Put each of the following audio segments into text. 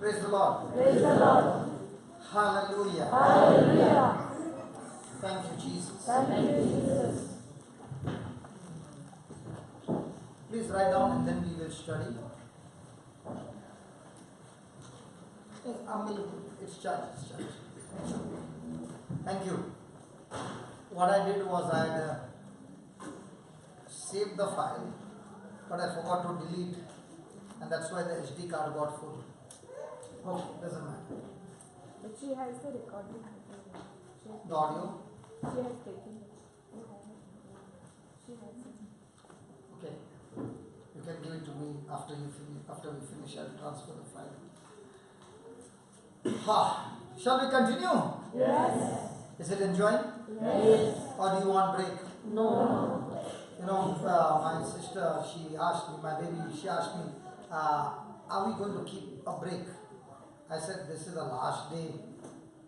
Praise the Lord. Praise the Lord. Hallelujah. Hallelujah. Thank you, Jesus. Thank you, Jesus. Please write down and then we will study. It's church. Thank you. What I did was I had saved the file, but I forgot to delete, and that's why the SD card got full. Okay, doesn't matter. But she has the recording. The audio? She has taken it. She has it. Okay. You can give it to me after we finish. I'll transfer the file. Shall we continue? Yes. Is it enjoying? Yes. Or do you want break? No. You know, my sister, she asked me, my baby, she asked me, are we going to keep a break? I said, this is the last day.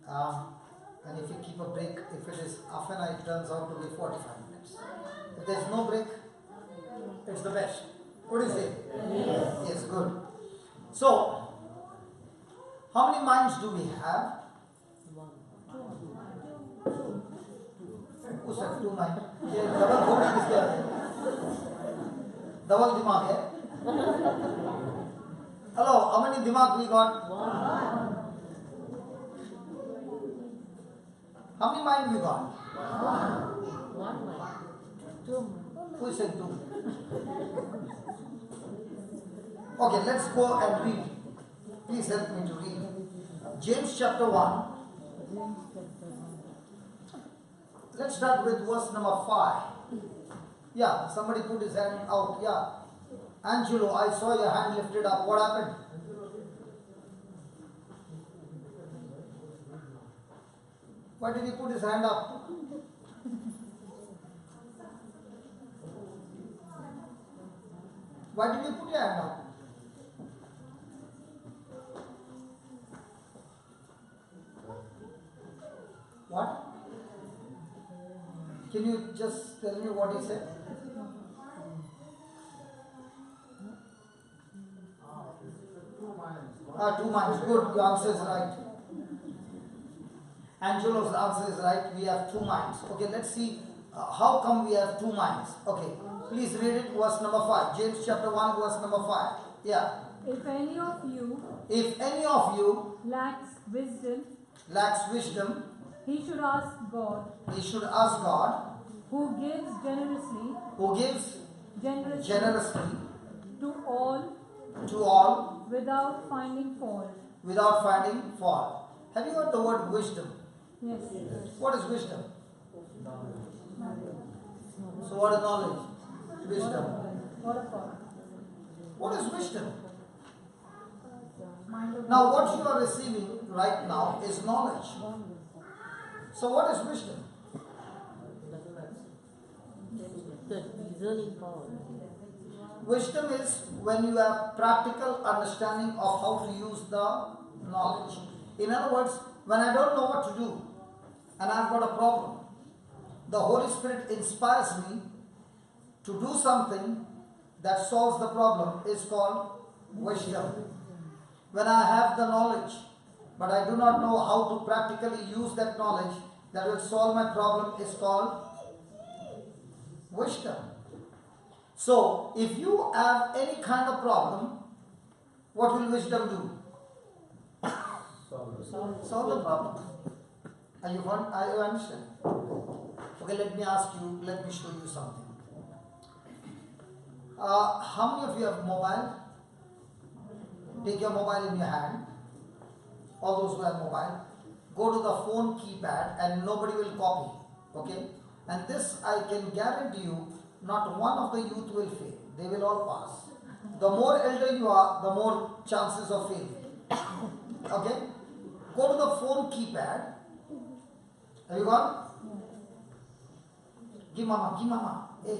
And if you keep a break, if it is half an hour, it turns out to be 45 minutes. If there's no break, it's the best. What do you say? Yes. Yes, good. So, how many minds do we have? Who said 2 minds? Double dimag hai. Hello, how many dimag we got? 1. How many mind we got? 1 mind. 2. Who said 2? Okay, let's go and read. Please help me to read. James chapter 1. Let's start with verse number 5. Yeah, somebody put his hand out. Yeah. Angelo, I saw your hand lifted up. What happened? Why did he put his hand up? Why did you put your hand up? What? Can you just tell me what he said? 2 minds. Good. Your answer is right. Angelo's answer is right. We have 2 minds. Okay, let's see how come we have 2 minds. Okay, please read it. Verse number 5. James chapter 1, verse number 5. Yeah. If any of you lacks wisdom, he should ask God, who gives generously to all without finding fault. Have you heard the word wisdom? Yes. What is wisdom? So what is knowledge? Wisdom. What is wisdom? Now what you are receiving right now is knowledge. So what is wisdom? Wisdom is when you have practical understanding of how to use the knowledge. In other words, when I don't know what to do and I've got a problem, the Holy Spirit inspires me to do something that solves the problem is called wisdom. When I have the knowledge, but I do not know how to practically use that knowledge that will solve my problem is called wisdom. So, if you have any kind of problem, what will wisdom do? Solve the problem. Are you understand? Okay, let me show you something. How many of you have mobile? Take your mobile in your hand. All those who have mobile, go to the phone keypad and nobody will copy. Okay? And this I can guarantee you, not one of the youth will fail. They will all pass. The more elder you are, the more chances of failing. Okay? Go to the phone keypad. Have you gone? Give mama. Hey,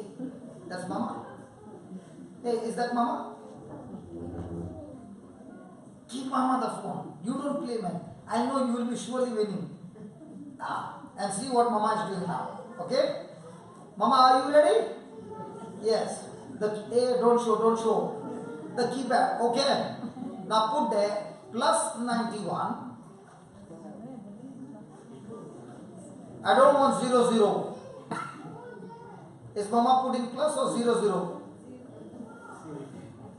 that's mama. Hey, is that mama? Give mama the phone. You don't play, man. I know you will be surely winning. And see what mama is doing now. Okay? Mama, are you ready? Yes. Don't show. The keypad. Okay. Now put there plus 91. I don't want 0, 0. Is Mama putting plus or 0, 0?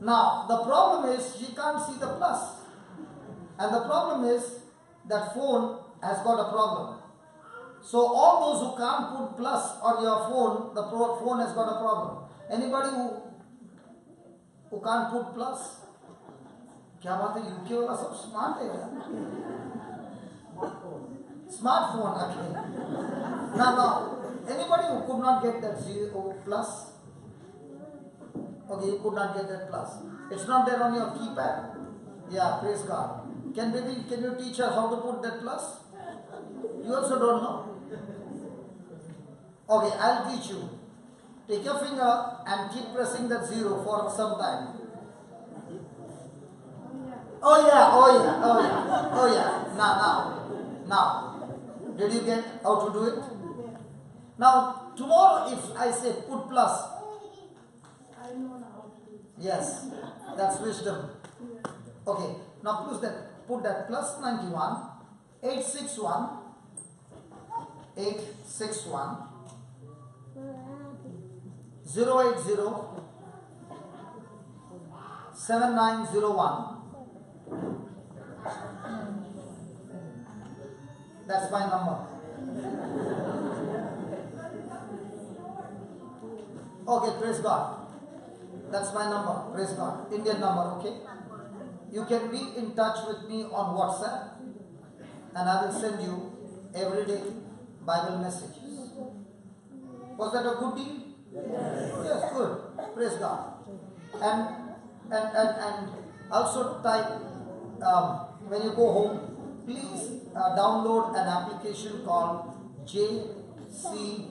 Now, the problem is she can't see the plus. And the problem is that phone has got a problem. So all those who can't put plus on your phone, the phone has got a problem. Anybody who can't put plus? क्या बात है UK वाला सब smart है यार smartphone actually. Now, anybody who could not get that 0 plus? Okay, you could not get that plus. It's not there on your keypad. Yeah, praise God. Can you teach us how to put that plus? You also don't know. Okay, I'll teach you. Take your finger and keep pressing that 0 for some time. Oh yeah. Now. Did you get how to do it? Now, tomorrow if I say put plus. I know how to do it. Yes, that's wisdom. Okay, now put that plus 91, 861, 080, 7901. That's my number. Okay, praise God. That's my number, praise God. Indian number, okay? You can be in touch with me on WhatsApp and I will send you everyday Bible messages. Was that a good deal? Yes, good. Praise God. And also type, when you go home, please download an application called JCILM,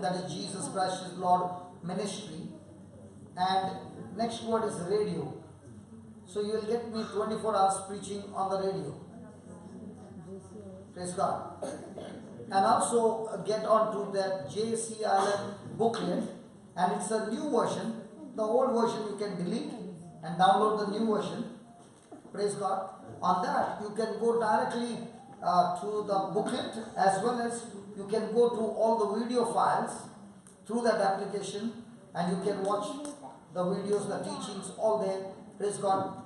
that is Jesus Christ is Lord Ministry, and next word is radio. So you will get me 24 hours preaching on the radio. Praise God. And also get on to that JCILM booklet, and it's a new version. The old version you can delete and download the new version. Praise God. On that you can go directly to the booklet, as well as you can go to all the video files through that application, and you can watch the videos, the teachings, all there. Praise God.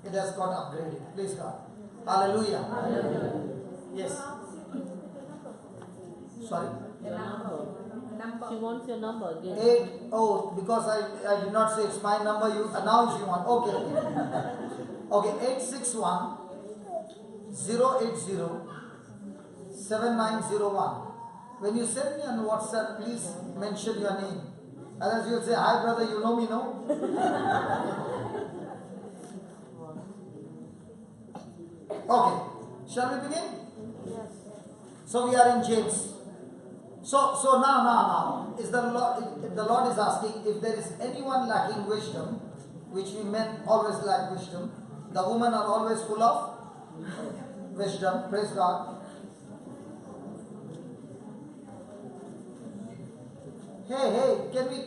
It has got upgraded. Praise God. Hallelujah. Hallelujah. Yes. Sorry? Number. She wants your number again. 80, because I did not say it's my number, now she wants. Okay, 861 080 7901. When you send me on WhatsApp, please mention your name. Otherwise you'll say, hi brother, you know me, no? Okay, shall we begin? Yes. So we are in James. So now, is the Lord is asking if there is anyone lacking wisdom, which we men always lack wisdom. The women are always full of wisdom. Praise God. Hey, can we?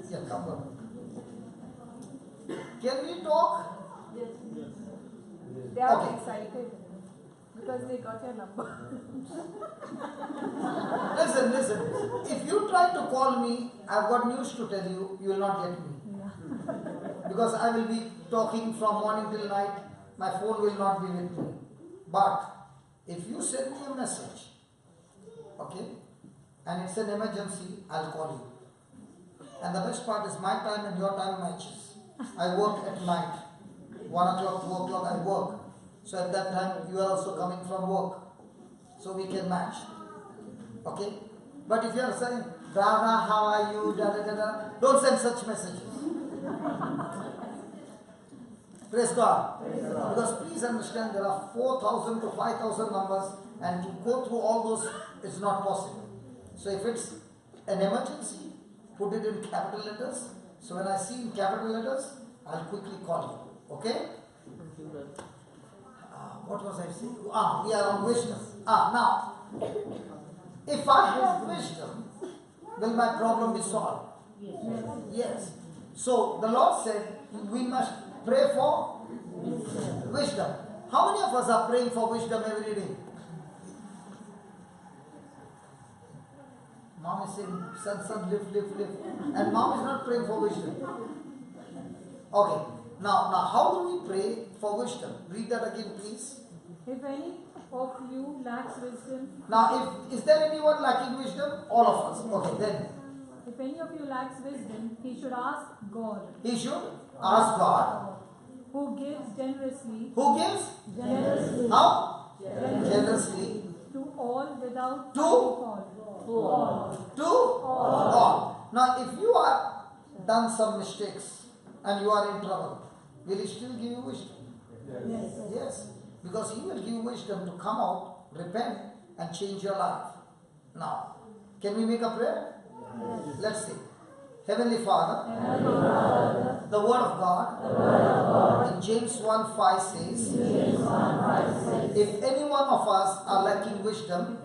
Yeah, come on. Can we talk? Yes. They are Okay. excited because they got your number. Listen. If you try to call me, I've got news to tell you. You will not get me. Because I will be talking from morning till night. My phone will not be with me. But if you send me a message, okay, and it's an emergency, I'll call you. And the best part is my time and your time matches. I work at night. 1 o'clock, 2 o'clock I work. So at that time you are also coming from work. So we can match. Okay? But if you are saying, Dada, how are you? Don't send such messages. Praise God. Because please understand, there are 4,000 to 5,000 numbers, and to go through all those is not possible. So if it's an emergency, put it in capital letters. So when I see in capital letters, I'll quickly call you. Okay? What was I saying? We are on wisdom. Now, if I have wisdom, will my problem be solved? Yes. So the Lord said, we must Pray for wisdom. How many of us are praying for wisdom every day? Mom is saying, son, lift. And mom is not praying for wisdom. Okay. Now, how do we pray for wisdom? Read that again, please. If any of you lacks wisdom. Now, is there anyone lacking wisdom? All of us. Okay, then. If any of you lacks wisdom, he should ask God. He should ask God. Who gives generously. Who gives? Generously. How? Generously. To all without To? fault. To all. Now, if you are done some mistakes and you are in trouble, will He still give you wisdom? Yes. Yes. Because He will give you wisdom to come out, repent, and change your life. Now, can we make a prayer? Yes. Let's see. Heavenly Father, the Word of God, in James 1:5 says, if any one of us are lacking wisdom,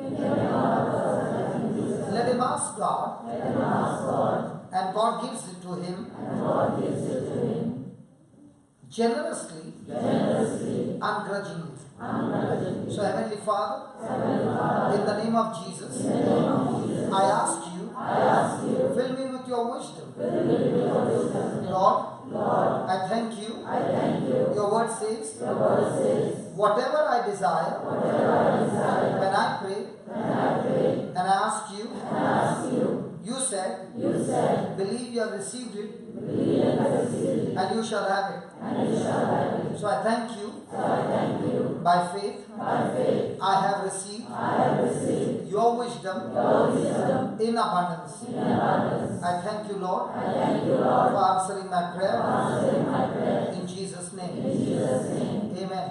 let him ask God, and God gives it to him generously, ungrudgingly. So Heavenly Father, in the name of Jesus, I ask you, fill me with your wisdom. Lord, I thank you. Your word says, whatever I desire, when I pray, and I ask you, you said, believe you have received it, and you shall have it. So I thank you. By faith, I have received your wisdom in abundance. I thank you, Lord, for answering my prayer. In Jesus' name. Amen.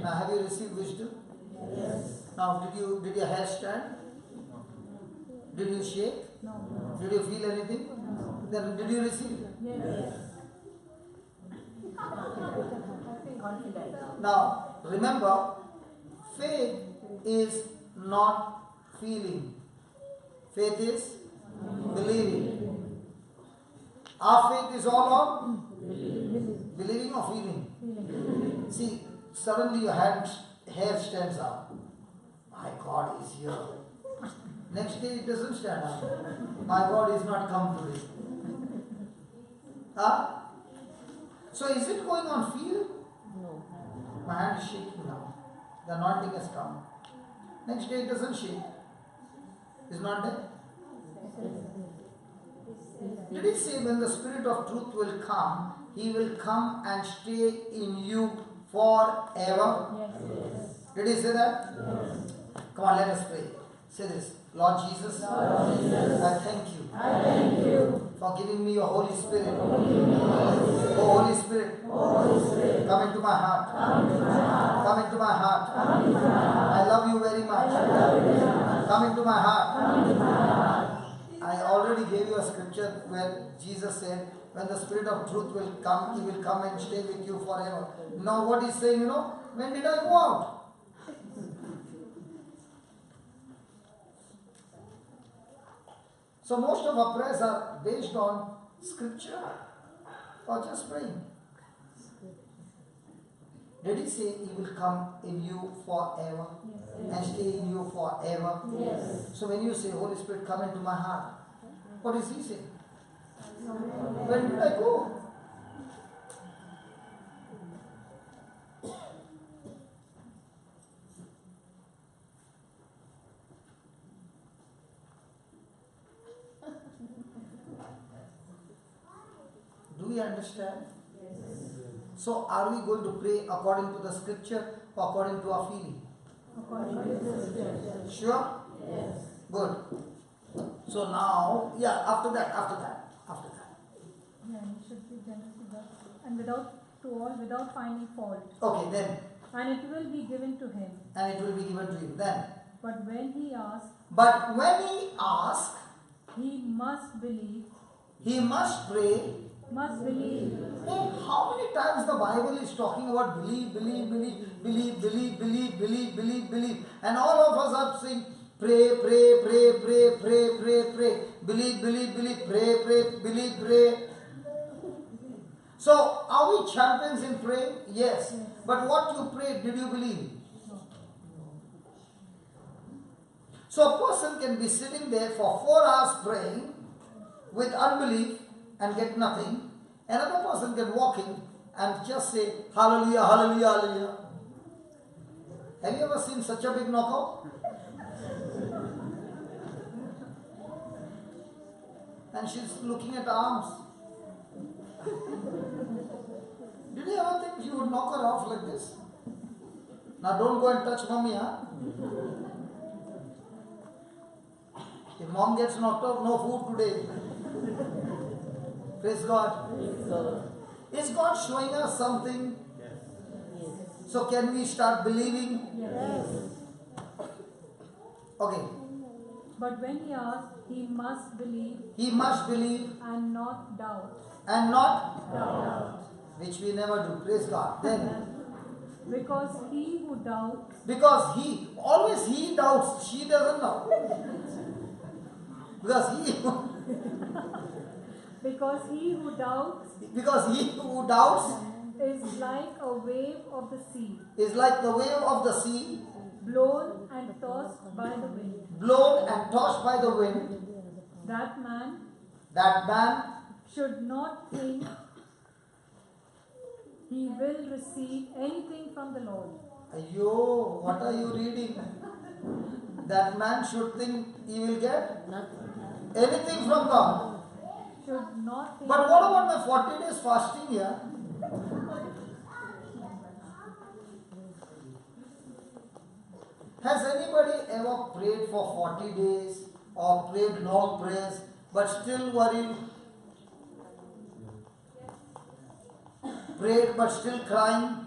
Now, have you received wisdom? Yes. Now, did your hair stand? Did you shake? No. Did you feel anything? No. Then did you receive? Yes. Now, remember, faith is not feeling. Faith is believing. Our faith is all on believing or feeling. See, suddenly your hair stands up. My God is here. Next day it doesn't stand up. My God is not come today. Huh? So is it going on feeling? No. My hand is shaking now. The anointing has come. Next day it doesn't shake. Is not there? Did he say when the Spirit of truth will come, He will come and stay in you forever? Yes. Did he say that? Yes. Come on, let us pray. Say this. Lord Jesus, I thank you for giving me your Holy Spirit. Oh, Holy Spirit, come into my heart. Come into my heart. I love you very much. Come into my heart. I already gave you a scripture where Jesus said, when the Spirit of truth will come, He will come and stay with you forever. Now what He's saying, when did I go out? So most of our prayers are based on scripture or just praying. Did He say He will come in you forever and stay in you forever? Yes. So when you say, Holy Spirit, come into my heart, what is He saying? When did I go? Do we understand? Yes. So are we going to pray according to the scripture or according to our feeling? According to the scripture. Sure? Yes. Good. So now, after that. Yeah, you should be generous with that. And without finding fault. Okay, then. And it will be given to him. And it will be given to him then. But when he asks, he must believe. He must pray. Must believe. How many times the Bible is talking about believe. And all of us are saying, pray. Believe, pray. So, are we champions in praying? Yes. But what you prayed, did you believe? So, a person can be sitting there for 4 hours praying with unbelief and get nothing. Another person can walk in and just say, hallelujah, hallelujah, hallelujah. Have you ever seen such a big knockout? And she's looking at arms. Did you ever think you would knock her off like this? Now don't go and touch mommy, huh? If mom gets knocked out, no food today. Praise God. Praise God. Is God showing us something? Yes. So can we start believing? Yes. Okay. But when he asked, he must believe He must believe and not doubt. and not, Doubt. which we never do. Praise God. Then, Because he who doubts because he doubts, she doesn't know. Because he who doubts is like a wave of the sea, is like the wave of the sea, blown and tossed by the wind. blown and tossed by the wind. That man That man should not think he will receive anything from the Lord. Ayyo, what are you reading? That man should think he will get Nothing. anything from God. Should not think. But what about my 40 days fasting here? Has anybody ever prayed for 40 days or prayed long prayers but still worried? Prayed but still crying?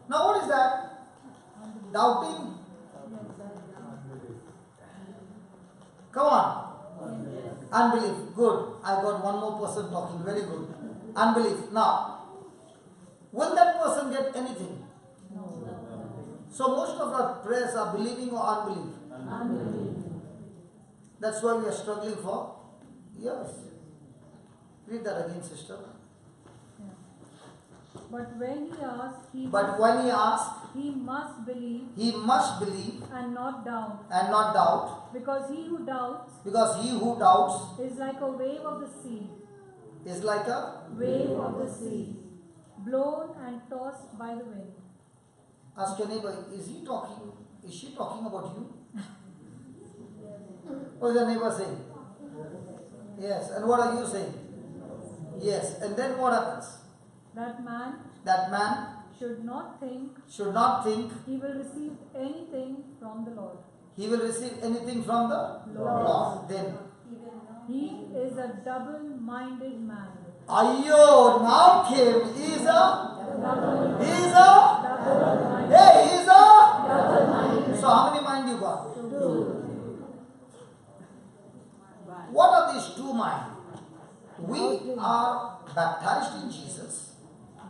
Now what is that? Doubting? Come on. Unbelief. Good. I got one more person talking. Very good. Unbelief. Now, will that person get anything? So most of our prayers are believing or unbelief. That's why we are struggling for years. Read that again, sister. But when he asked, he must must believe and not doubt. and not doubt, Because he who doubts is like a wave of the sea, is like a. blown and tossed by the wind. Ask your neighbor, is she talking about you? What is your neighbor saying? Yes. And what are you saying? Yes. And then what happens? That man should not think he will receive anything from the Lord. Lord. Then, He is a double-minded man. Ayyo, now came, he's a, Double-minded. so how many mind you got? Two. What are these two minds? We are baptized in Jesus,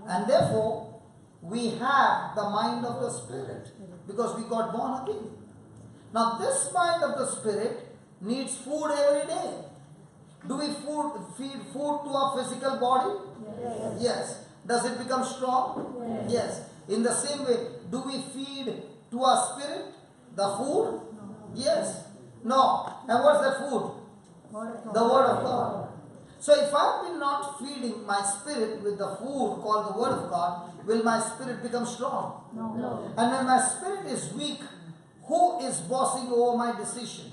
and therefore we have the mind of the Spirit because we got born again. Now this mind of the Spirit needs food every day. Do we feed food to our physical body? Yes. Does it become strong? Yes. In the same way, do we feed to our spirit the food? Yes. No. And what's that food? The Word of God. So if I've been not feeding my spirit with the food called the Word of God, will my spirit become strong? No. And when my spirit is weak, who is bossing over my decision?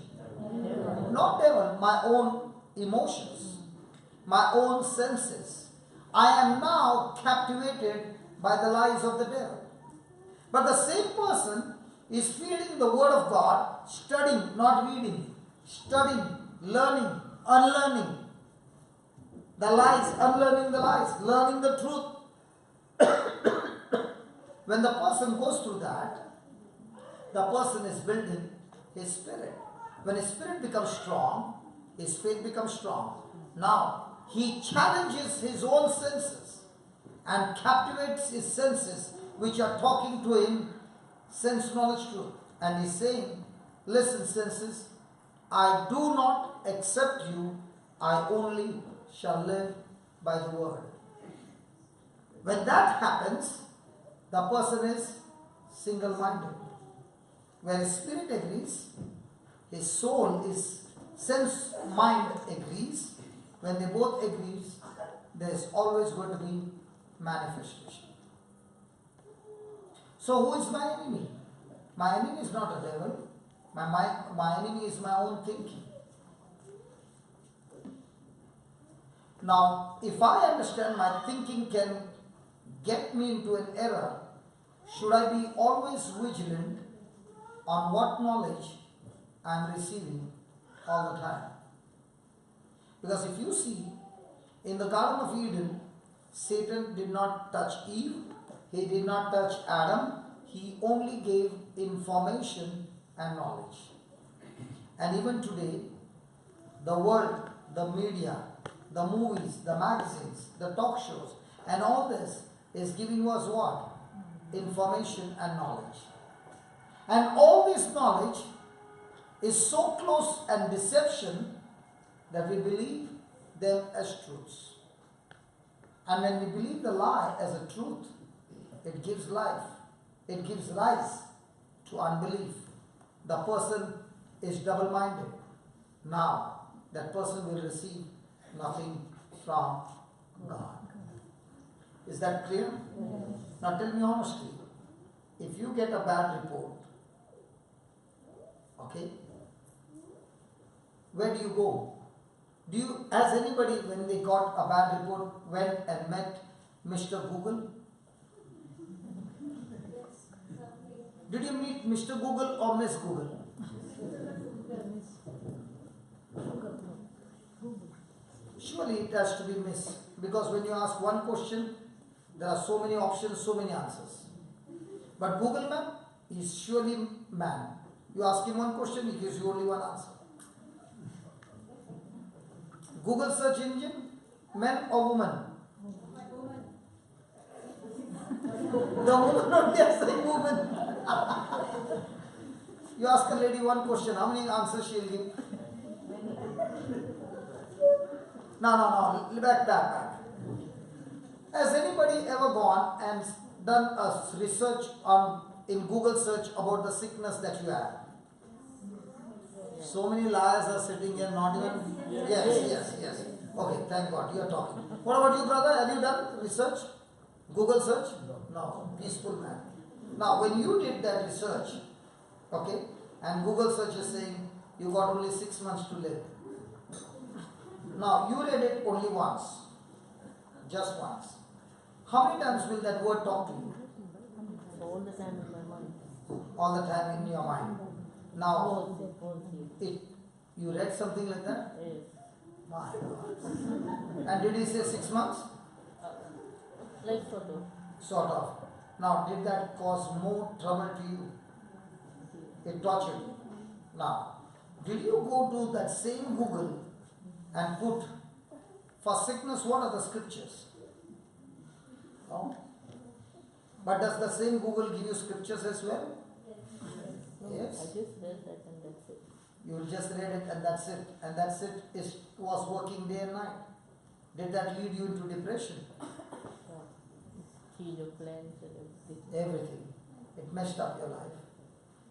Not devil, my own emotions, my own senses. I am now captivated by the lies of the devil. But the same person is feeding the Word of God, studying, not reading, studying, learning, unlearning the lies, unlearning the lies, learning the truth. When the person goes through that, the person is building his spirit. When his spirit becomes strong, his faith becomes strong. Now, he challenges his own senses and captivates his senses, which are talking to him sense knowledge truth. And he's saying, listen senses, I do not accept you, I only shall live by the word. When that happens, the person is single-minded. Where his spirit agrees, his soul is sense mind agrees. When they both agree, there is always going to be manifestation. So who is my enemy? My enemy is not a devil. My enemy is my own thinking. Now, if I understand my thinking can get me into an error, should I be always vigilant on what knowledge I am receiving all the time? Because if you see, in the Garden of Eden, Satan did not touch Eve, he did not touch Adam, he only gave information and knowledge. And even today, the world, the media, the movies, the magazines, the talk shows, and all this is giving us what? Information and knowledge. And all this knowledge is so close and deception that we believe them as truths. And when we believe the lie as a truth, it gives life. It gives rise to unbelief. The person is double-minded. Now, that person will receive nothing from God. Is that clear? Now tell me honestly, if you get a bad report, okay, where do you go? Has anybody, when they got a bad report, went and met Mr. Google? Did you meet Mr. Google or Miss Google? Surely it has to be Miss, because when you ask one question, there are so many options, so many answers. But Google man is surely man. You ask him one question, he gives you only one answer. Google search engine, man or woman? The woman only has the woman. You ask a lady one question, how many answers she will give? No, back. Has anybody ever gone and done a research in Google search about the sickness that you have? So many liars are sitting here, not even. Yes. Okay, thank God, you are talking. What about you, brother? Have you done research? Google search? No, peaceful man. Now, when you did that research, okay, and Google search is saying you got only 6 months to live. Now, you read it only once, just once. How many times will that word talk to you? All the time in my mind. All the time in your mind. Now, you read something like that? Yes. My God. And did he say 6 months? Like sort of. Sort of. Now, did that cause more trouble to you? It tortured you. Now, did you go to that same Google and put, for sickness, what are the scriptures? No? But does the same Google give you scriptures as well? No, Yes. I just read that and that's it. You just read it and that's it. And that's it was working day and night. Did that lead you into depression? Change of plans and everything. Everything. It messed up your life.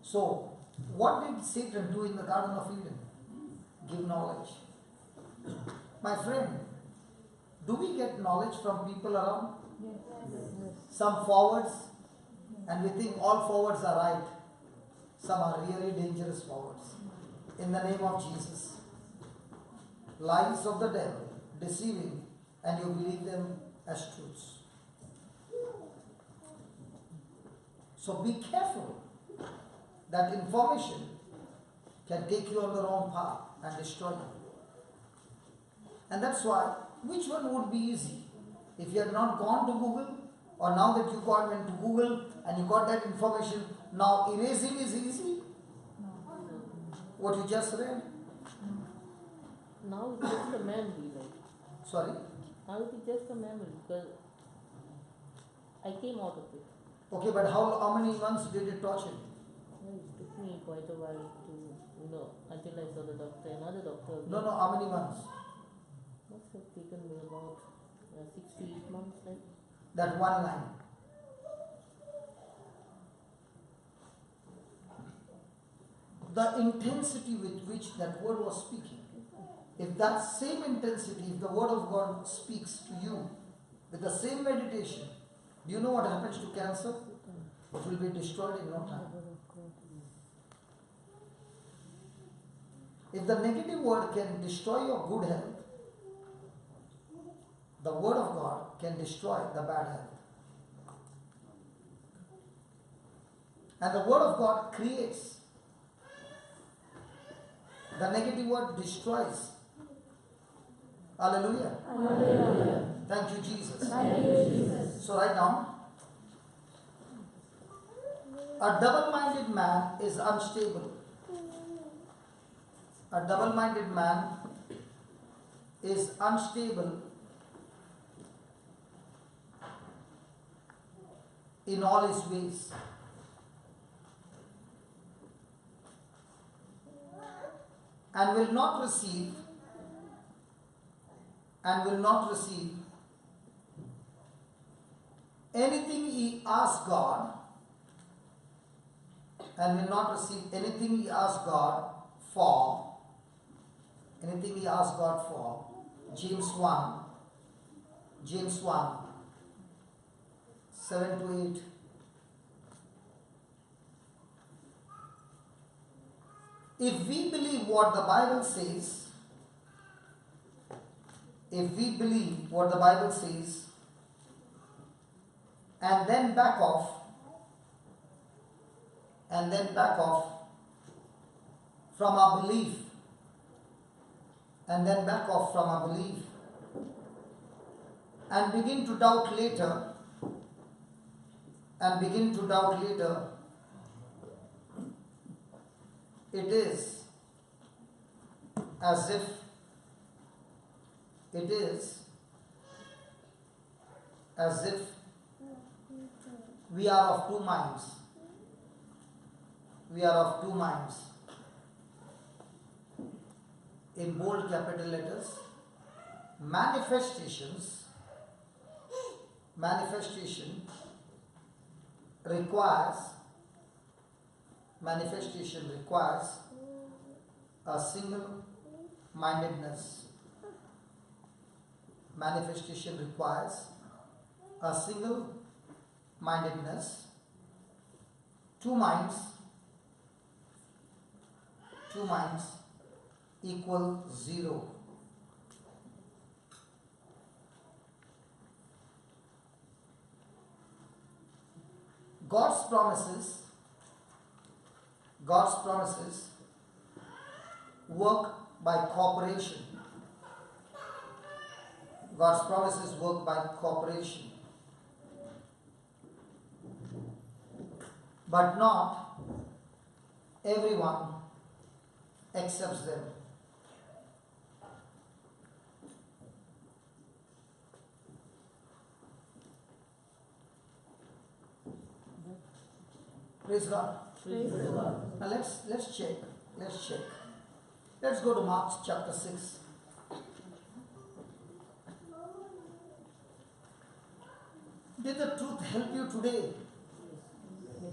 So, what did Satan do in the Garden of Eden? Give knowledge. My friend, do we get knowledge from people around? Yes. Some forwards, and we think all forwards are right. Some are really dangerous forwards. In the name of Jesus. Lies of the devil, deceiving, and you believe them as truths. So be careful. That information can take you on the wrong path and destroy you. And that's why, which one would be easy? If you had not gone to Google, or now that you went to Google and you got that information, now erasing is easy? What you just read? Now it's just a memory, like. Sorry? Now it is just a memory because I came out of it. Okay, but how many months did it torture you? Well, it took me quite a while to, until I saw the doctor, another doctor. No, how many months? Must have taken me about 6 to 8 months, right? That one line. The intensity with which that word was speaking, if that same intensity, if the word of God speaks to you with the same meditation, do you know what happens to cancer? It will be destroyed in no time. If the negative word can destroy your good health, the word of God can destroy the bad health. And the word of God creates. The negative word destroys. Hallelujah. Hallelujah. Thank you, Jesus. Thank you, Jesus. So write down. A double-minded man is unstable. A double-minded man is unstable in all his ways. And will not receive anything he asks God, and will not receive anything he asks God for. Anything he asks God for. James 1, 7 to 8. If we believe what the Bible says, and then back off from our belief, and begin to doubt later, it is as if we are of two minds. In bold capital letters, manifestation requires a single mindedness. Manifestation requires a single mindedness. Two minds equal zero. God's promises work by cooperation. But not everyone accepts them. Praise God. Now let's check. Let's go to Mark chapter 6. Did the truth help you today?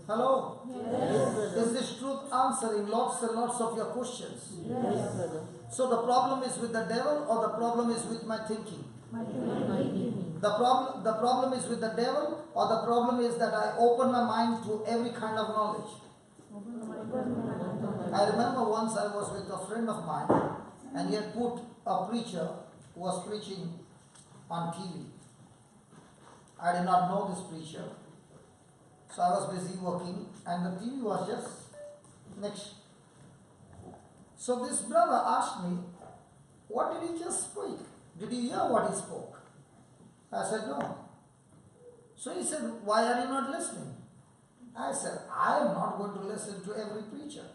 Hello? Yes, brother. Is this truth answering lots and lots of your questions? Yes, brother. So the problem is with the devil, or the problem is with my thinking? My thinking. The problem is with the devil, or the problem is that I open my mind to every kind of knowledge? I remember once I was with a friend of mine, and he had put a preacher who was preaching on TV. I did not know this preacher, so I was busy working, and the TV was just next. So this brother asked me, what did he just speak? Did you hear what he spoke? I said, no. So he said, why are you not listening? I said, I am not going to listen to every preacher.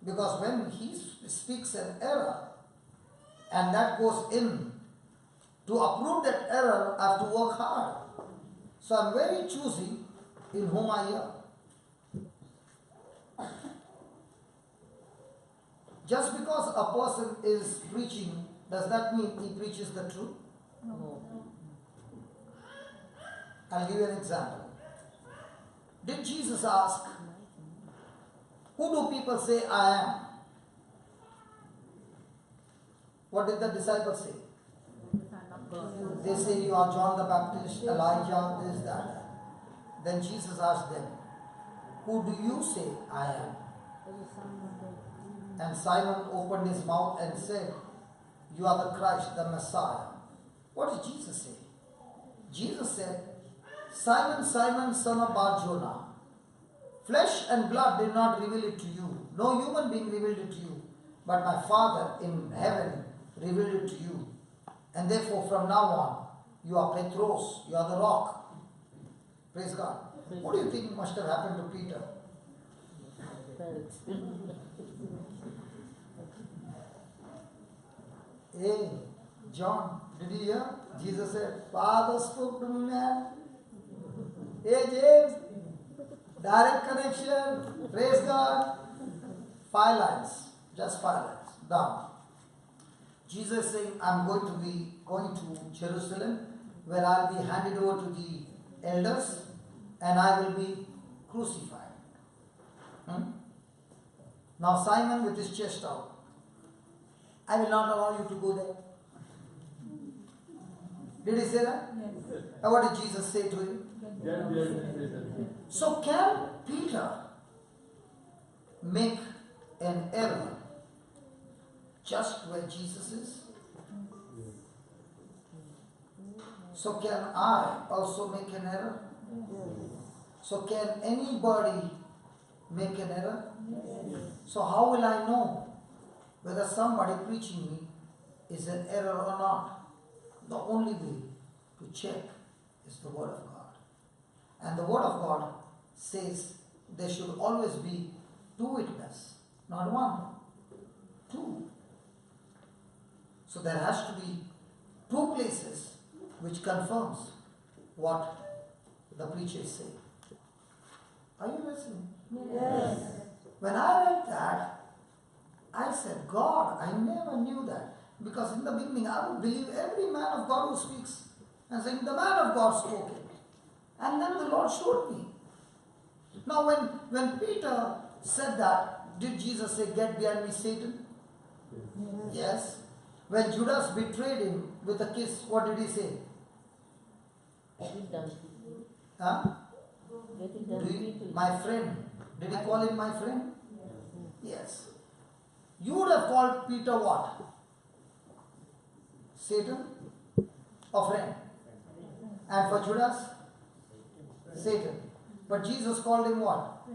Because when he speaks an error, and that goes in, to uproot that error, I have to work hard. So I am very choosy in whom I hear. Just because a person is preaching, does that mean he preaches the truth? No. I'll give you an example. Did Jesus ask, who do people say I am? What did the disciples say? They say you are John the Baptist, Elijah, this, that. Then Jesus asked them, who do you say I am? And Simon opened his mouth and said, you are the Christ, the Messiah. What did Jesus say? Jesus said, Simon, Simon, son of Bar-Jonah, flesh and blood did not reveal it to you. No human being revealed it to you. But my Father in heaven revealed it to you. And therefore from now on, you are Petros, you are the rock. Praise God. What do you think must have happened to Peter? Hey, John, did you hear? Jesus said, Father spoke to me, man. Hey, James, direct connection. Praise God. 5 lines, just 5 lines, down. Jesus saying, I'm going to be going to Jerusalem, where I'll be handed over to the elders, and I will be crucified. Now Simon with his chest out, I will not allow you to go there. Did he say that? Yes. And what did Jesus say to him? So can Peter make an error just where Jesus is? So can I also make an error? So can anybody make an error? So how will I know whether somebody preaching me is an error or not? The only way to check is the Word of God. And the Word of God says there should always be 2 witnesses, not 1, 2. So there has to be 2 places which confirms what the preacher is saying. Are you listening? Yes. When I read that, I said, God, I never knew that. Because in the beginning, I would believe every man of God who speaks and saying, the man of God spoke it. And then the Lord showed me. Now, when Peter said that, did Jesus say, get behind me, Satan? Yes. When Judas betrayed him with a kiss, what did he say? Get it done. Huh? Get it done. My friend. Did he call him my friend? Yes. You would have called Peter what? Satan or friend? And for Judas? Satan. But Jesus called him what?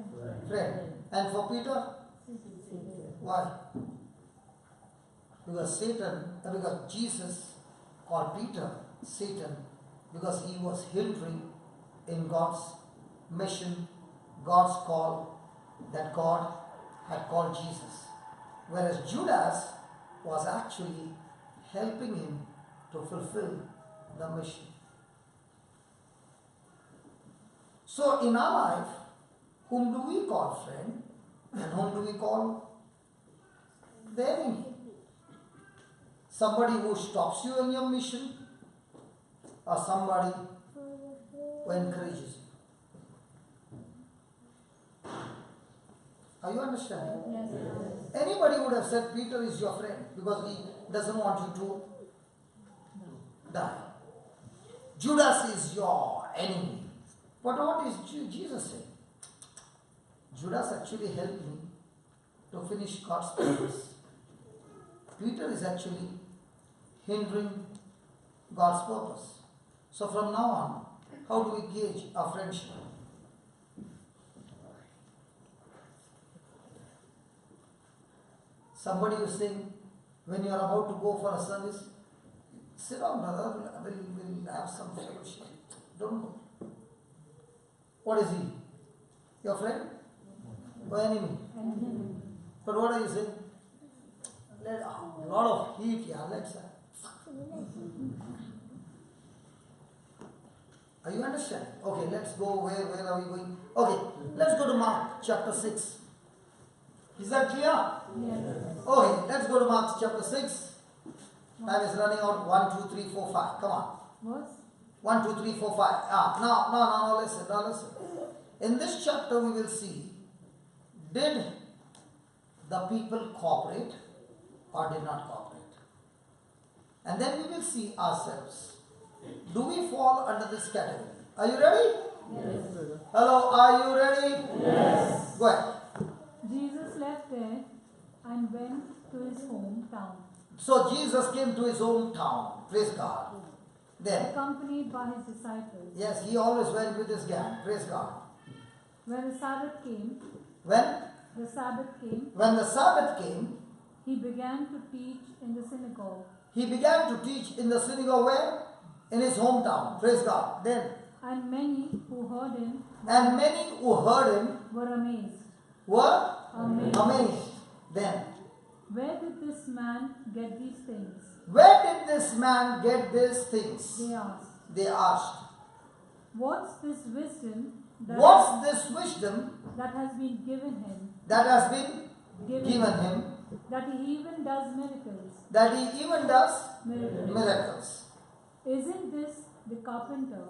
Friend. And for Peter? Why? Because Jesus called Peter Satan because he was hindering in God's mission, God's call that God had called Jesus. Whereas Judas was actually helping him to fulfill the mission. So in our life, whom do we call friend and whom do we call the enemy? Somebody who stops you in your mission or somebody who encourages you? Are you understanding? Yes. Anybody would have said Peter is your friend because he doesn't want you to die. Judas is your enemy. But what is Jesus saying? Judas actually helped me to finish God's purpose. Peter is actually hindering God's purpose. So from now on, how do we gauge our friendship? Somebody was saying, when you are about to go for a service, sit down, brother, we'll have some fellowship. Don't go. What is he? Your friend? Or enemy? But what are you saying? A lot of heat, yeah, let's have. Are you understand? Okay, let's go. Where are we going? Okay, let's go to Mark chapter 6. Is that clear? Yes. Okay, let's go to Mark chapter 6. Time is running out. 1, 2, 3, 4, 5. Come on. Verse? 1, 2, 3, 4, 5. Now, listen. In this chapter, we will see, did the people cooperate or did not cooperate? And then we will see ourselves. Do we fall under this category? Are you ready? Yes, brother. Hello, are you ready? Yes. Go ahead. Jesus left there and went to his hometown, So Jesus came to his hometown. Praise God. Then, accompanied by his disciples. yes, he always went with his gang. Praise God. When the Sabbath came, When the Sabbath came, the Sabbath came, he began to teach in the synagogue. he began to teach in the synagogue where? In his hometown. Praise God. Then, And many who heard him and many who heard him were amazed. were Amazed. amazed. Then, Where did this man get these things? where did this man get these things? They asked. They asked. What's this wisdom What's this wisdom that has been given him? that has been given him, That he even does miracles. that he even does Miracles. miracles? Isn't this the carpenter?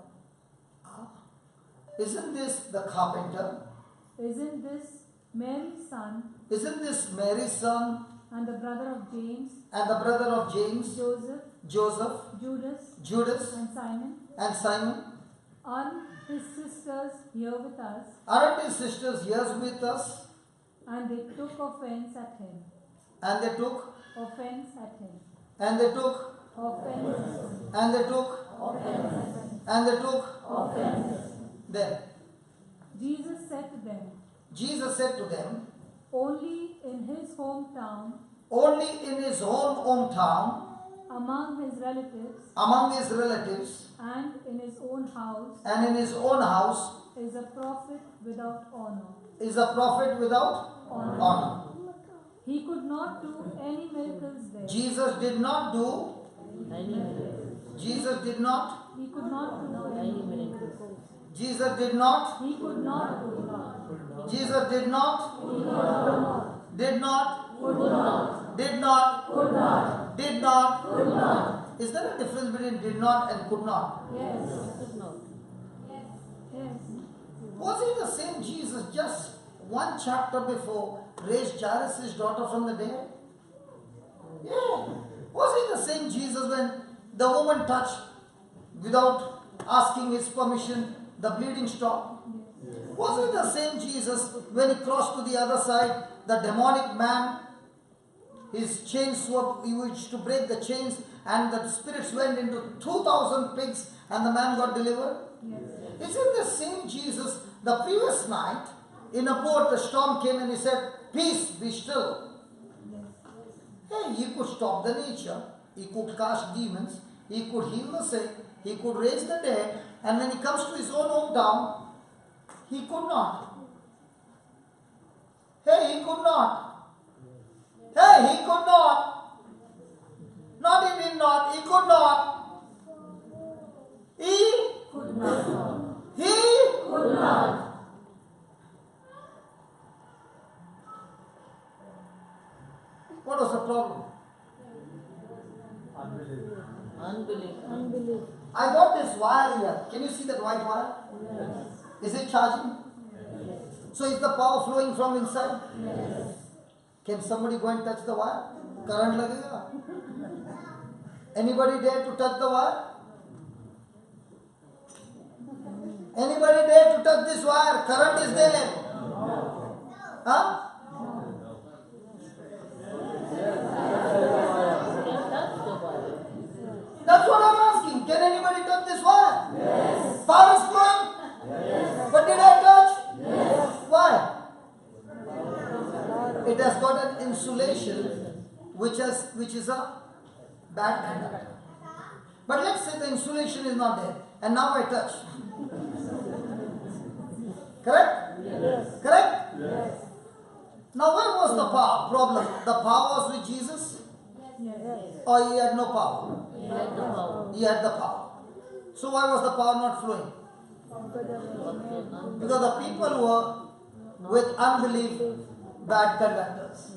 Isn't this the carpenter? Isn't this Mary's son Isn't this Mary's son and the brother of James, and the brother of James, Joseph, Joseph, Judas, Judas, and Simon? and Simon? Aren't his sisters here with us? Aren't his sisters here with us? And they took offense at him. And they took, Offense at him. and they took, Offense. and they took, Offense. and they took. Offense. Then Jesus said to them, Jesus said to them, only in his hometown, only in his own hometown, among his relatives, among his relatives, and in his own house, and in his own house, is a prophet without honor. is a prophet without honor. He could not do any miracles there. Jesus did not do, Jesus did not, He could not do any miracles. Jesus did not, He could not do. Jesus did not, He could not. did not, Could not. did not, Could not. did not. Could not. Is there a difference between did not and could not? Yes. Could not. Yes. Was it the same Jesus just one chapter before raised Jairus' daughter from the dead? Yeah. Was it the same Jesus when the woman touched without asking his permission, the bleeding stopped? Was it the same Jesus when he crossed to the other side, the demonic man, his chains were, he wished to break the chains and the spirits went into 2,000 pigs and the man got delivered? Yes. Isn't the same Jesus the previous night in a boat, the storm came and he said, peace, be still. Hey, he could stop the nature, he could cast demons, he could heal the sick, he could raise the dead, and when he comes to his own hometown, he could not. Hey, he could not. Hey, he could not. Not he did not, he could not. He Could not. He Could not. What was the problem? Unbelief. I got this wire here. Can you see that white wire? Is it charging? So is the power flowing from inside? Can somebody go and touch the wire? Current lagega. Anybody dare to touch the wire? Anybody dare to touch this wire? Current is there. Huh? That's what I'm asking. Can anybody touch this wire? Yes. Power is flowing? Yes. But did I touch? Yes. Why? It has got an insulation which is a bad conductor. But let's say the insulation is not there and now I touch. Correct? Yes. Correct? Yes. Now where was the power problem? The power was with Jesus? Yes. Or he had no power? He had the power. He had the power. So why was the power not flowing? Because the people were with unbelief, bad conductors.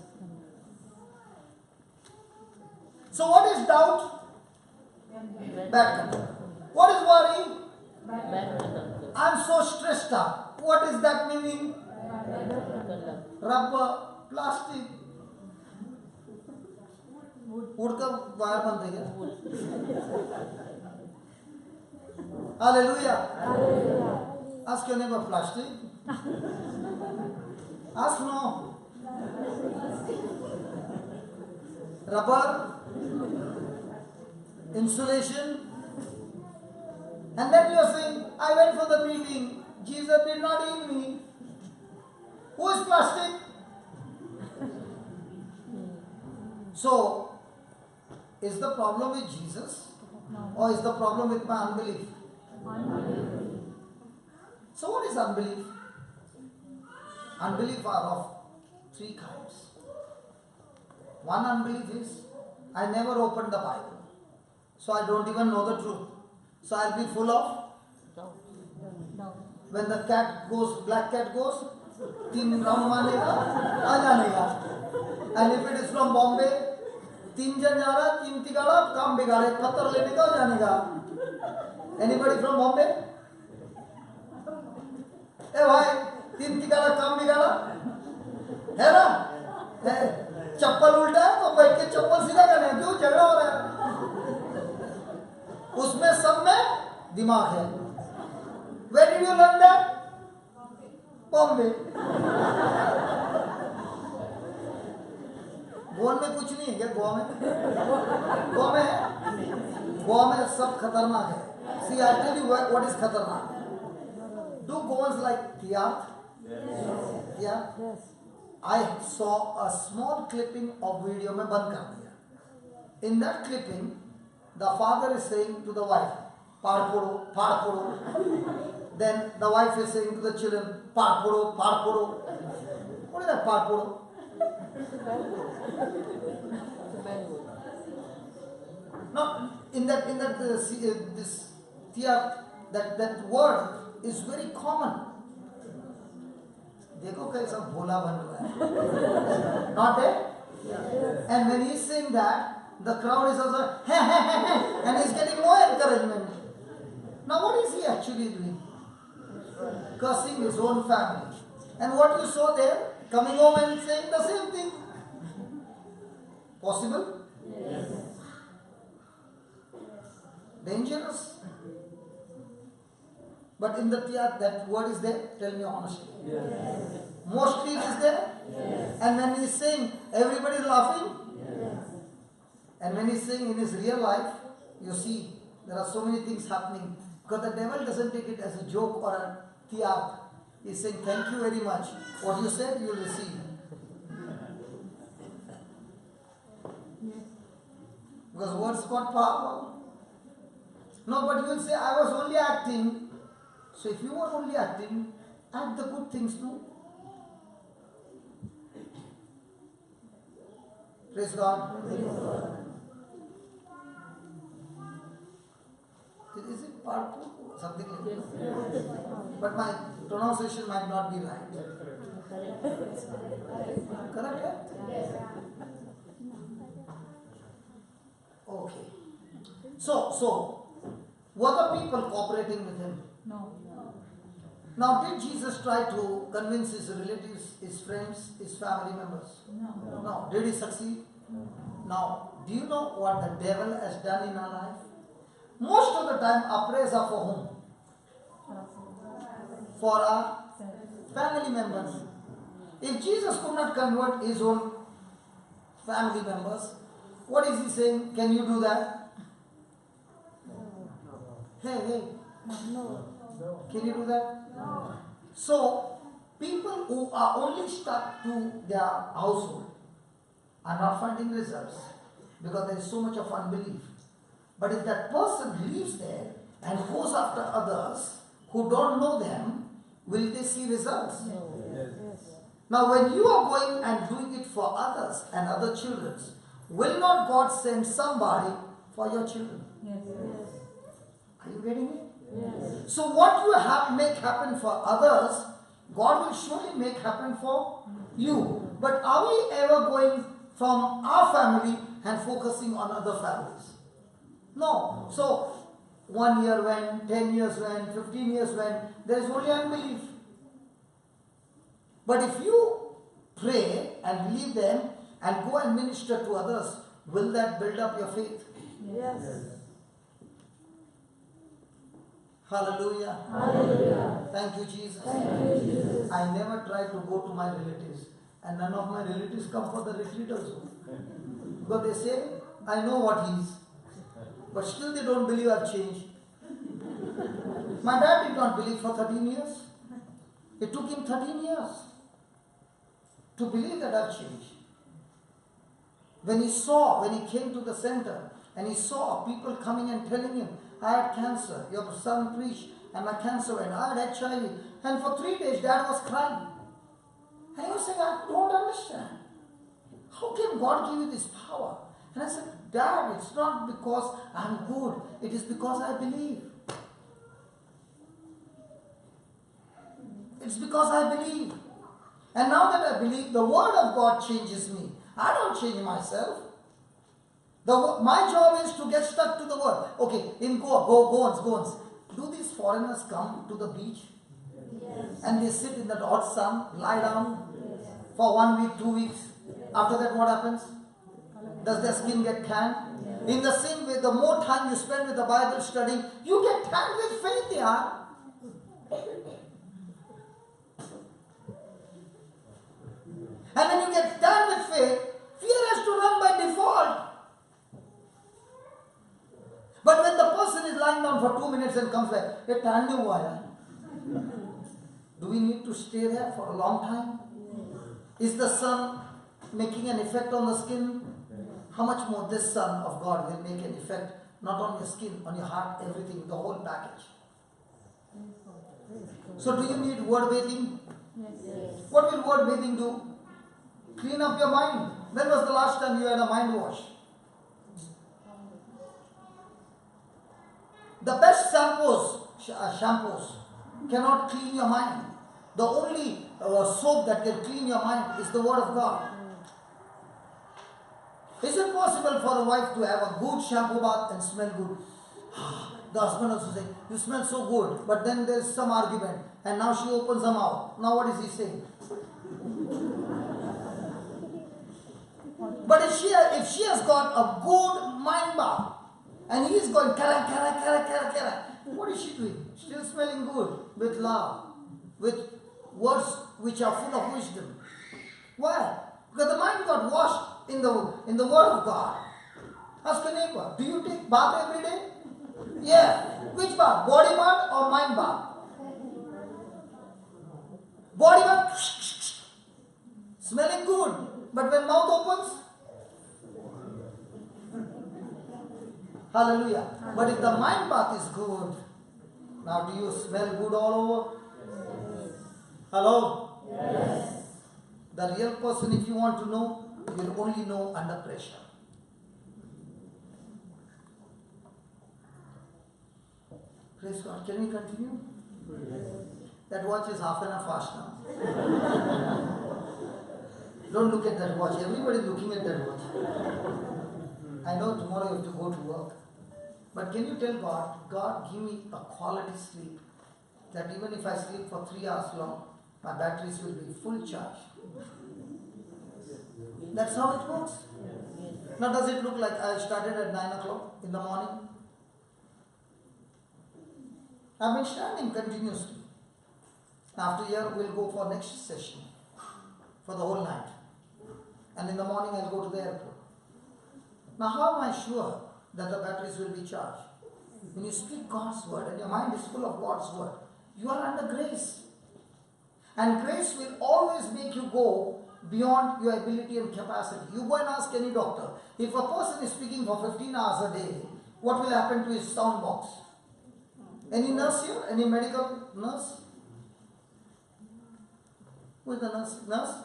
So what is doubt? Bad conduct. What is worry? Bad conduct. I'm so stressed out. What is that meaning? Conduct. Rubber, plastic. Would का wire बन रही है. Hallelujah. Ask your neighbor, plastic. Ask no. Rubber, insulation. And then you are saying, I went for the meeting. Jesus did not heal me. Who is plastic? So, is the problem with Jesus? Or is the problem with my unbelief? So what is unbelief? Unbelief are of three kinds. One unbelief is, I never opened the Bible. So I don't even know the truth. So I'll be full of, when the cat goes, black cat goes, 3 round मानेगा, आ जानेगा. And if it is from Bombay, 3 जन जा रहा, 3 तिगाड़ा, काम बिगाड़े, पत्थर लेने का जानेगा. Anybody from Bombay? ए भाई, 3 तिगाड़ा काम बिगाड़ा, है ना? है. चप्पल उल्टा है तो बैठ के चप्पल सीधा करने, क्यों झगड़ा हो रहा है? उसमें सब में दिमाग है. Where did you learn that? Bombay. Goa में कुछ नहीं है क्या? गोवा में है. गोवा में सब खतरनाक है. See, I tell you what is खतरनाक. Do Goans like Tiyat? Yeah. I saw a small clipping of video में बंद कर दिया. In that clipping, the father is saying to the wife, "Paar podo." Then the wife is saying to the children, "Paar podo." What is that paar podo? No, in that this Tiyat, that word is very common. देखो कैसा भोला बन रहा है. Not there? And when he is saying that, the crowd is also and he's getting more encouragement. Now what is he actually doing? Cursing his own family. And what you saw there, coming home and saying the same thing. Possible? Yes. Dangerous? But in the Tiyat, that word is there? Tell me honestly. Yes. Mostly it is there? Yes. And when he is saying, everybody is laughing? Yes. And when he is saying in his real life, you see, there are so many things happening. Because the devil doesn't take it as a joke or a Tiyat. He is saying, thank you very much. What you said, you will receive. Because words got power. No, but you will say, I was only acting. So if you were only acting, act the good things too. Praise God. Is it purple? Something like that. But my pronunciation might not be right. Correct? Yes. Okay. So, were the people cooperating with him? No. Now, did Jesus try to convince his relatives, his friends, his family members? No. Did he succeed? Now, do you know what the devil has done in our life? Most of the time, our prayers are for whom? For our family members. If Jesus could not convert his own family members, what is he saying? Can you do that? Hey. No. Can you do that? No. So, people who are only stuck to their household are not finding results because there is so much of unbelief. But if that person leaves there and goes after others who don't know them, will they see results? Yes. Now, when you are going and doing it for others and other children, will not God send somebody for your children? Yes. Are you getting it? Yes. So what you make happen for others, God will surely make happen for you. But are we ever going from our family and focusing on other families. No. So 1 year went, 10 years went, 15 years went, there is only unbelief. But if you pray and believe them and go and minister to others, will that build up your faith? Yes. Hallelujah. Hallelujah. Thank you, Jesus. Thank you, Jesus. I never try to go to my relatives, and none of my relatives come for the retreat also. Because they say, I know what he is. But still they don't believe I've changed. My dad did not believe for 13 years. It took him 13 years to believe that I've changed. When he came to the center and he saw people coming and telling him, I had cancer, your son preached, and my cancer went, I had HIV. And for 3 days, Dad was crying. And he was saying, I don't understand. How can God give you this power? And I said, Dad, it's not because I'm good. It is because I believe. It's because I believe. And now that I believe, the Word of God changes me. I don't change myself. My job is to get stuck to the Word. Okay, in Goa, go once. Do these foreigners come to the beach? Yes. And they sit in that hot sun, lie down for 1 week, 2 weeks. After that, what happens? Does their skin get tanned? In the same way, the more time you spend with the Bible studying, you get tanned with faith, yeah. And when you get tanned with faith, fear has to run by default. But when the person is lying down for 2 minutes and comes back, "Ye tan nahi hua hai." Do we need to stay there for a long time? Is the sun making an effect on the skin? How much more this Son of God will make an effect, not on your skin, on your heart, everything, the whole package. So do you need word bathing? Yes. What will word bathing do? Clean up your mind. When was the last time you had a mind wash? The best shampoos cannot clean your mind. The only soap that can clean your mind is the Word of God. Is it possible for a wife to have a good shampoo bath and smell good? The husband also saying, you smell so good, but then there is some argument, and now she opens her mouth. Now what is he saying? But if she has got a good mind bath, and he is going kara, what is she doing? Still smelling good, with love, with words which are full of wisdom. Why? Because the mind got washed in the Word of God. Ask your neighbor, do you take bath every day? Yeah. Which bath? Body bath or mind bath? Body bath, smelling good. But when mouth opens, hallelujah. But if the mind bath is good, now do you smell good all over? Hello? Yes. The real person, if you want to know, you'll only know under pressure. Praise God. Can we continue? That watch is half an hour fast now. Don't look at that watch. Everybody is looking at that watch. I know tomorrow you have to go to work. But can you tell God, give me a quality sleep, that even if I sleep for 3 hours long, my batteries will be full charge. That's how it works. Now does it look like I started at 9 o'clock in the morning? I've been standing continuously. After here we'll go for next session for the whole night. And in the morning I'll go to the airport. Now how am I sure that the batteries will be charged? When you speak God's word and your mind is full of God's word, you are under grace. And grace will always make you go beyond your ability and capacity. You go and ask any doctor. If a person is speaking for 15 hours a day, what will happen to his sound box? Any nurse here? Any medical nurse? Who is the nurse? Nurse?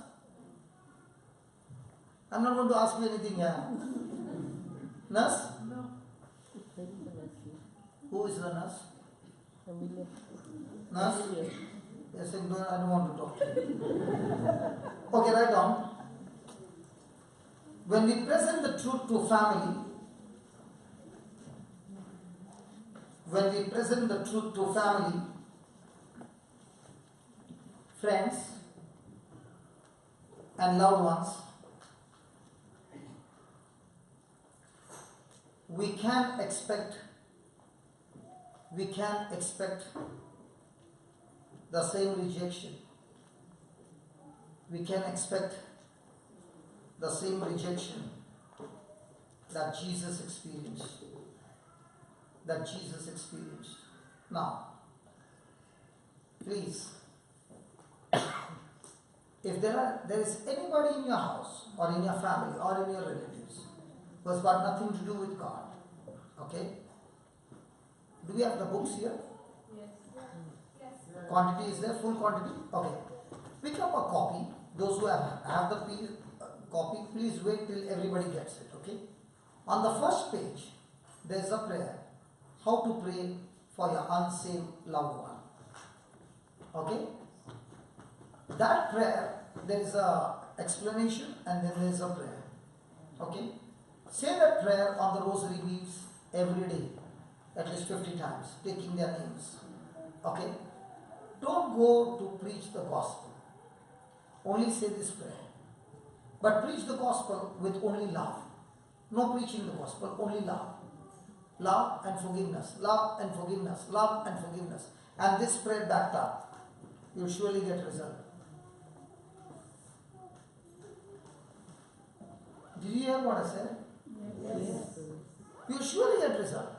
I'm not going to ask you anything here. Nurse? No. Who is the nurse? Amelia. Nurse? Amelia. Yes, I don't want to talk to you. Okay, write down. When we present the truth to family, friends, and loved ones, we can expect the same rejection. We can expect the same rejection that Jesus experienced. Now, please, if there is anybody in your house or in your family or in your relatives who has got nothing to do with God, okay? Do we have the books here? Yes. Quantity is there, full quantity? Okay. Pick up a copy. Those who have the copy, please wait till everybody gets it, okay? On the first page, there is a prayer. How to pray for your unsaved loved one. Okay? That prayer, there is a explanation and then there is a prayer. Okay? Say that prayer on the rosary beads every day, at least 50 times, taking their names. Okay? Don't go to preach the gospel. Only say this prayer. But preach the gospel with only love. No preaching the gospel, only love. Love and forgiveness, love and forgiveness, love and forgiveness. And this prayer backed up, you'll surely get result. Did you hear what I said? Yes. You'll surely get result.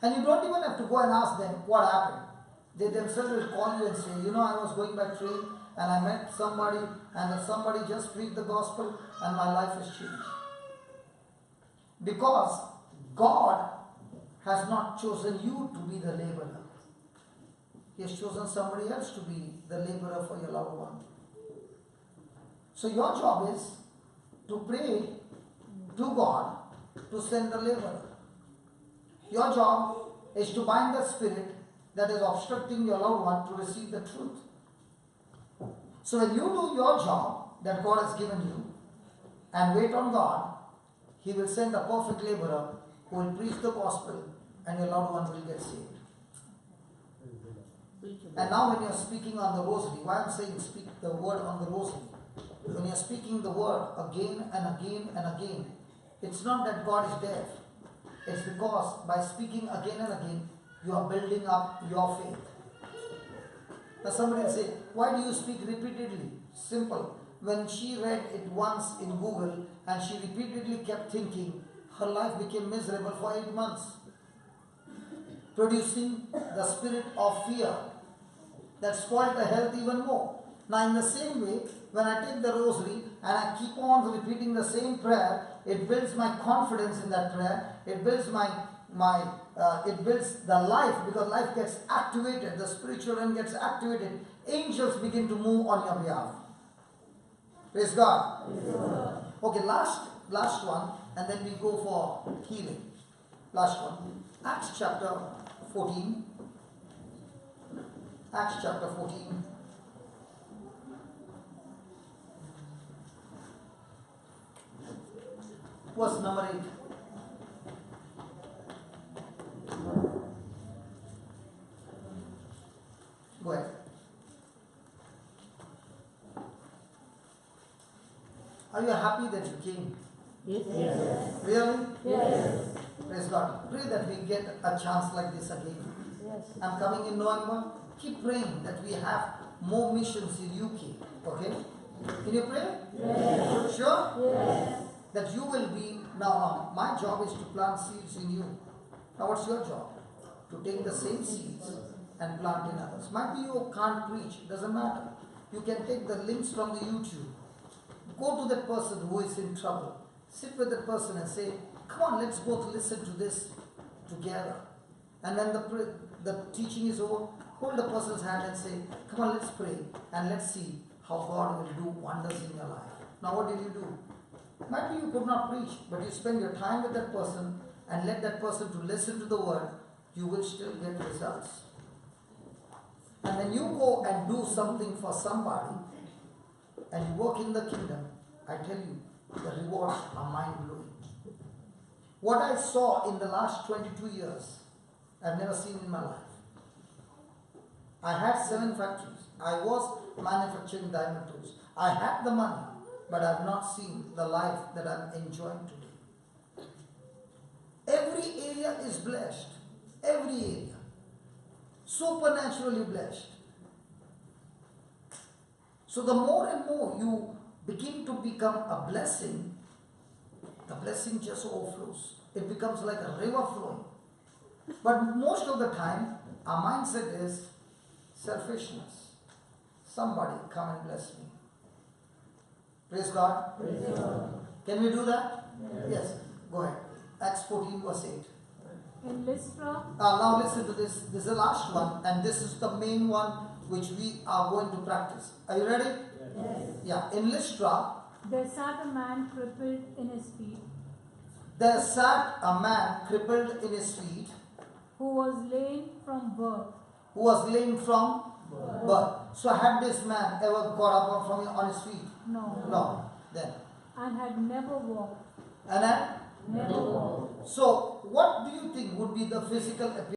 And you don't even have to go and ask them what happened. They themselves will call you and say, I was going by train and I met somebody and somebody just preached the gospel and my life has changed. Because God has not chosen you to be the laborer. He has chosen somebody else to be the laborer for your loved one. So your job is to pray to God to send the laborer. Your job is to bind the spirit that is obstructing your loved one to receive the truth. So when you do your job that God has given you and wait on God, He will send a perfect laborer who will preach the gospel and your loved one will get saved. And now when you are speaking on the rosary, why I'm saying speak the word on the rosary, when you are speaking the word again and again and again, it's not that God is deaf. It's because by speaking again and again, you are building up your faith. Now somebody will say, why do you speak repeatedly? Simple. When she read it once in Google and she repeatedly kept thinking, her life became miserable for 8 months, producing the spirit of fear that spoiled her health even more. Now in the same way, when I take the rosary and I keep on repeating the same prayer, it builds my confidence in that prayer. It builds it builds the life, because life gets activated. The spiritual realm gets activated. Angels begin to move on your behalf. Praise God. Okay, last one, and then we go for healing. Last one. Acts chapter 14. Acts chapter 14. Verse number 8. Go ahead. Are you happy that you came? Yes. Really? Yes. Praise God. Pray that we get a chance like this again. Yes. I'm coming in November. Keep praying that we have more missions in UK. Okay? Can you pray? Yes. Sure? Yes. That you will be, now my job is to plant seeds in you. Now what's your job? To take the same seeds and plant in others. Might be you can't preach, doesn't matter. You can take the links from the YouTube. Go to that person who is in trouble. Sit with that person and say, come on, let's both listen to this together. And when the teaching is over, hold the person's hand and say, come on, let's pray and let's see how God will do wonders in your life. Now what did you do? Might be you could not preach, but you spend your time with that person and let that person to listen to the word, you will still get results. And when you go and do something for somebody and you work in the kingdom, I tell you, the rewards are mind-blowing. What I saw in the last 22 years, I've never seen in my life. I had 7 factories. I was manufacturing diamond tools. I had the money, but I've not seen the life that I'm enjoying today. Every area is blessed. Every area. Supernaturally blessed. So the more and more you begin to become a blessing, the blessing just overflows. It becomes like a river flowing. But most of the time, our mindset is selfishness. Somebody come and bless me. Praise God. Praise God. Can we do that? Yes. Go ahead. Acts 14 verse 8. In Lystra, Now listen to this. This is the last one, and this is the main one which we are going to practice. Are you ready? yes, Yeah. In Lystra, there sat a man crippled in his feet, there sat a man crippled in his feet, who was lame from birth. who was lame from birth. So had this man ever got up on his feet? No. No. Then. And had never walked. And then? Never walked. So what do you think would be the physical appearance?